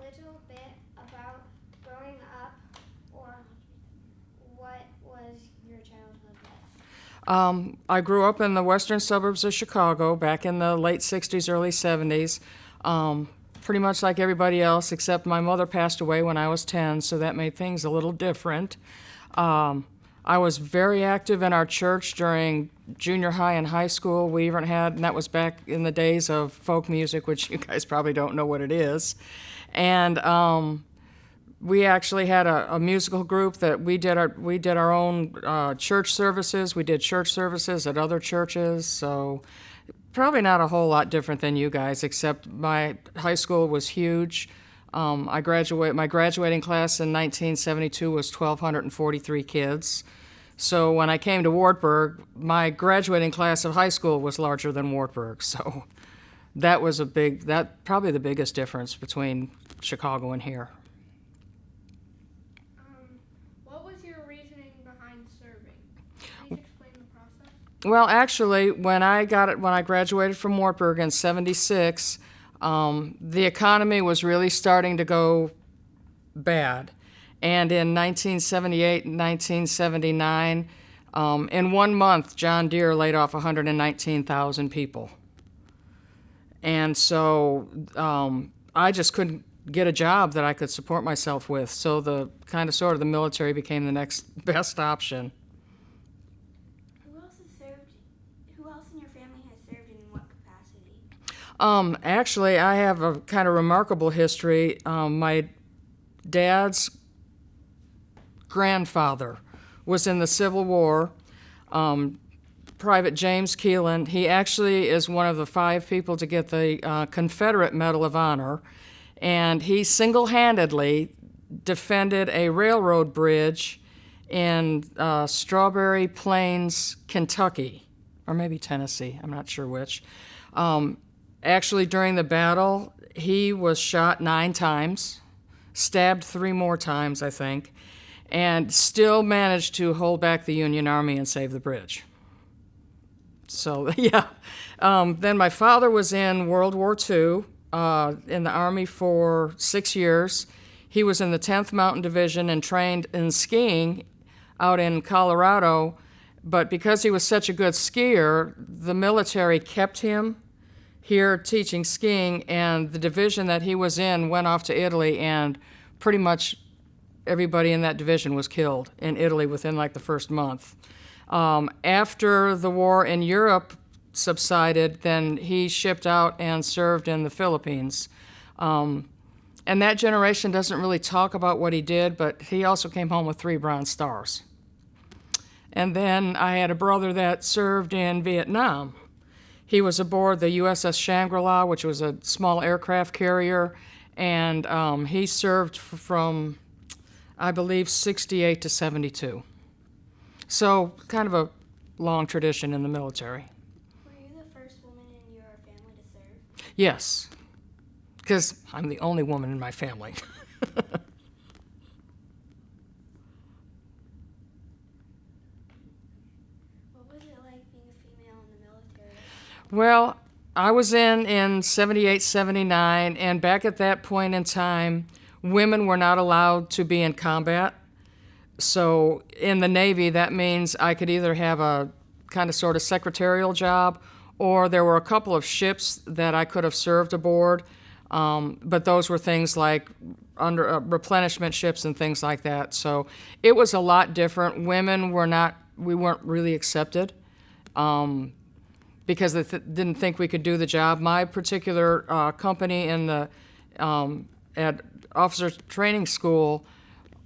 little bit about growing up, or what was your childhood like? I grew up in the western suburbs of Chicago back in the late 60s, early 70s. Pretty much like everybody else, except my mother passed away when I was 10, so that made things a little different. I was very active in our church during junior high and high school. We even had, and that was back in the days of folk music, which you guys probably don't know what it is. And we actually had a musical group that we did our own church services. We did church services at other churches, so probably not a whole lot different than you guys, except my high school was huge. My graduating class in 1972 was 1,243 kids. So when I came to Wartburg, my graduating class of high school was larger than Wartburg. So that was probably the biggest difference between Chicago and here. What was your reasoning behind serving? Please explain the process. Well, actually, when I graduated from Wartburg in '76, the economy was really starting to go bad. And in 1978 and 1979, in 1 month, John Deere laid off 119,000 people. And so I just couldn't get a job that I could support myself with. So the military became the next best option. Who else in your family has served and in what capacity? Actually, I have a kind of remarkable history. My dad's grandfather was in the Civil War. Private James Keelan. He actually is one of the 5 people to get the Confederate Medal of Honor, and he single-handedly defended a railroad bridge in Strawberry Plains, Kentucky, or maybe Tennessee, I'm not sure which. Actually, during the battle, he was shot 9 times, stabbed 3 more times, I think, and still managed to hold back the Union Army and save the bridge. So, yeah. Then my father was in World War II, in the Army for 6 years. He was in the 10th Mountain Division and trained in skiing out in Colorado, but because he was such a good skier, the military kept him here teaching skiing, and the division that he was in went off to Italy, and pretty much everybody in that division was killed in Italy within like the first month. After the war in Europe subsided, then he shipped out and served in the Philippines. And that generation doesn't really talk about what he did, but he also came home with 3 Bronze Stars. And then I had a brother that served in Vietnam. He was aboard the USS Shangri-La, which was a small aircraft carrier, and he served from, I believe, 68 to 72. So kind of a long tradition in the military. Were you the first woman in your family to serve? Yes, because I'm the only woman in my family. What was it like being a female in the military? Well, I was in 78, 79, and back at that point in time, women were not allowed to be in combat. So in the Navy, that means I could either have a kind of sort of secretarial job, or there were a couple of ships that I could have served aboard, but those were things like under replenishment ships and things like that. So it was a lot different. We weren't really accepted because they didn't think we could do the job. My particular company in the at officer training school,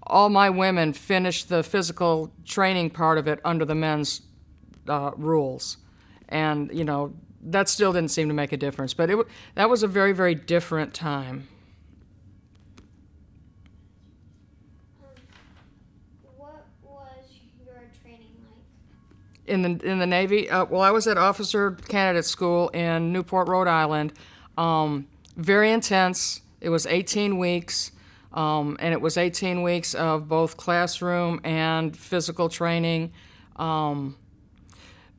all my women finished the physical training part of it under the men's rules. And, that still didn't seem to make a difference. But that was a very, very different time. What was your training like? In the Navy, well, I was at Officer Candidate School in Newport, Rhode Island. Very intense. It was 18 weeks. And it was 18 weeks of both classroom and physical training. The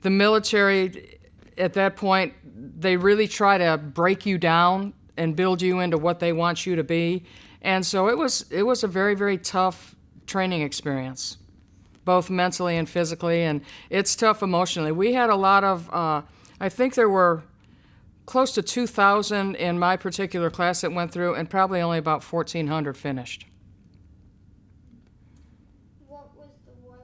military, at that point, they really try to break you down and build you into what they want you to be. And so it was a very, very tough training experience, both mentally and physically, and it's tough emotionally. We had a lot of, I think there were close to 2,000 in my particular class that went through, and probably only about 1,400 finished. What was the war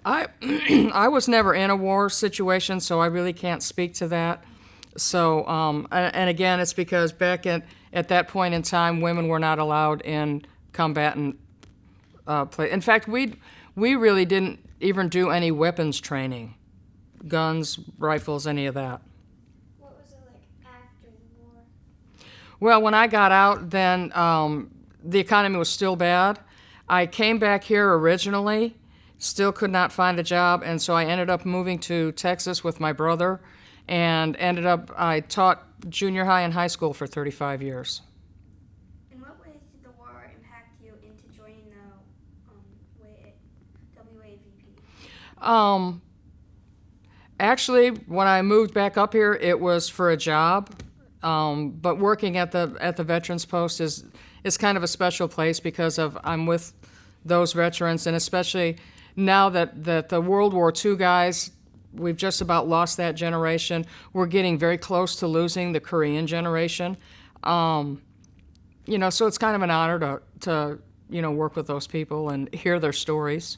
like? I was never in a war situation, so I really can't speak to that. So, and again, it's because back at that point in time, women were not allowed in combatant play. In fact, we really didn't even do any weapons training, guns, rifles, any of that. What was it like after the war? Well, when I got out, then the economy was still bad. I came back here originally, still could not find a job, and so I ended up moving to Texas with my brother, and I taught junior high and high school for 35 years. In what ways did the war impact you into joining the WAVP? Actually, when I moved back up here, it was for a job. But working at the Veterans Post is kind of a special place because I'm with those veterans, and especially now that the World War II guys, we've just about lost that generation. We're getting very close to losing the Korean generation. So it's kind of an honor to work with those people and hear their stories.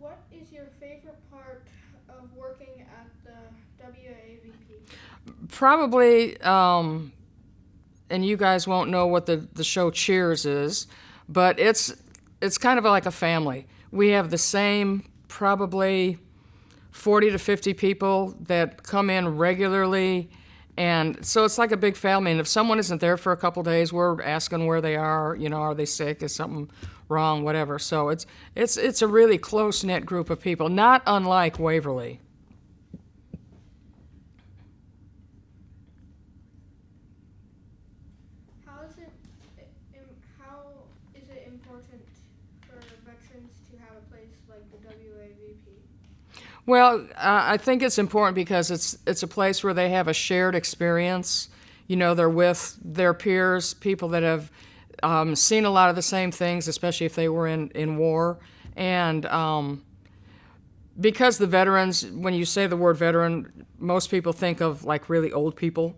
What is your favorite part of working at the WAVP? Probably, and you guys won't know what the show Cheers is, but it's kind of like a family. We have the same probably 40 to 50 people that come in regularly, and so it's like a big family. And if someone isn't there for a couple days, we're asking where they are. Are they sick? Is something wrong? Whatever. So it's a really close-knit group of people, not unlike Waverly. How is it important for veterans to have a place like the WAVP? Well, I think it's important because it's a place where they have a shared experience. They're with their peers, people that have seen a lot of the same things, especially if they were in war. And because the veterans, when you say the word veteran, most people think of like really old people.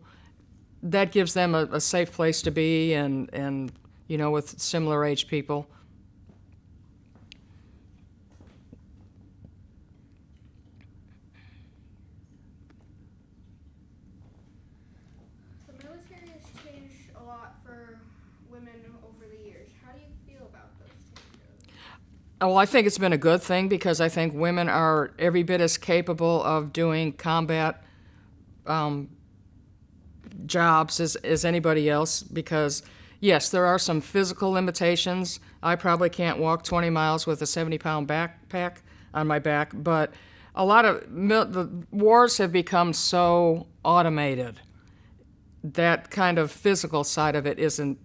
That gives them a safe place to be and with similar age people. The military has changed a lot for women over the years. How do you feel about those changes? Well, I think it's been a good thing because I think women are every bit as capable of doing combat jobs as anybody else because, yes, there are some physical limitations. I probably can't walk 20 miles with a 70-pound backpack on my back, but a lot of the wars have become so automated that kind of physical side of it isn't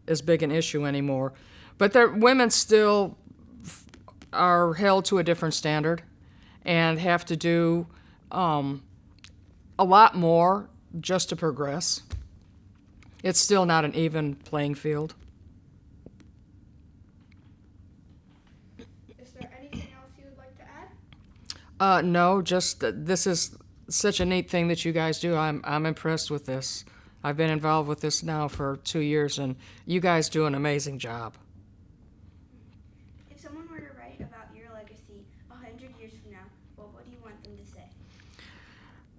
as big an issue anymore. But women still are held to a different standard and have to do a lot more just to progress. It's still not an even playing field. Is there anything else you would like to add? No, just that this is such a neat thing that you guys do. I'm impressed with this. I've been involved with this now for 2 years, and you guys do an amazing job. If someone were to write about your legacy 100 years from now, what would you want them to say?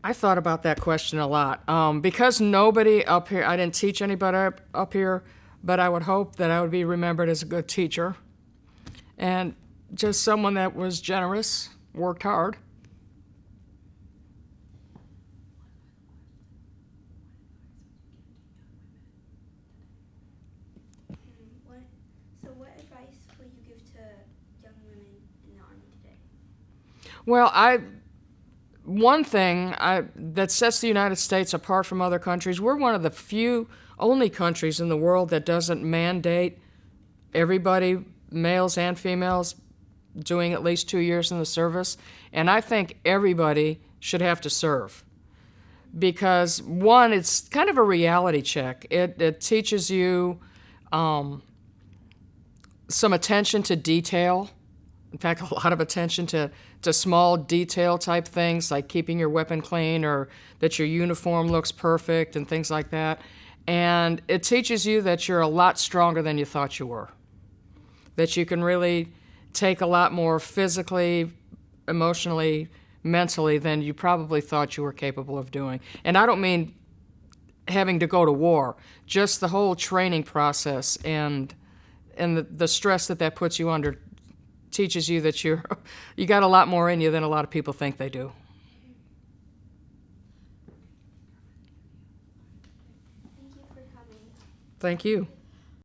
I thought about that question a lot. Because nobody up here, I didn't teach anybody up here, but I would hope that I would be remembered as a good teacher and just someone that was generous, worked hard. What advice will you give to young women in the Army today? Well, one thing that sets the United States apart from other countries, we're one of the only countries in the world that doesn't mandate everybody, males and females, doing at least 2 years in the service. And I think everybody should have to serve. because one, it's kind of a reality check. It teaches you some attention to detail. In fact, a lot of attention to small detail type things like keeping your weapon clean or that your uniform looks perfect and things like that. And it teaches you that you're a lot stronger than you thought you were. That you can really take a lot more physically, emotionally, mentally than you probably thought you were capable of doing. And I don't mean having to go to war, just the whole training process and the stress that puts you under teaches you that you got a lot more in you than a lot of people think they do. Thank you for coming. Thank you.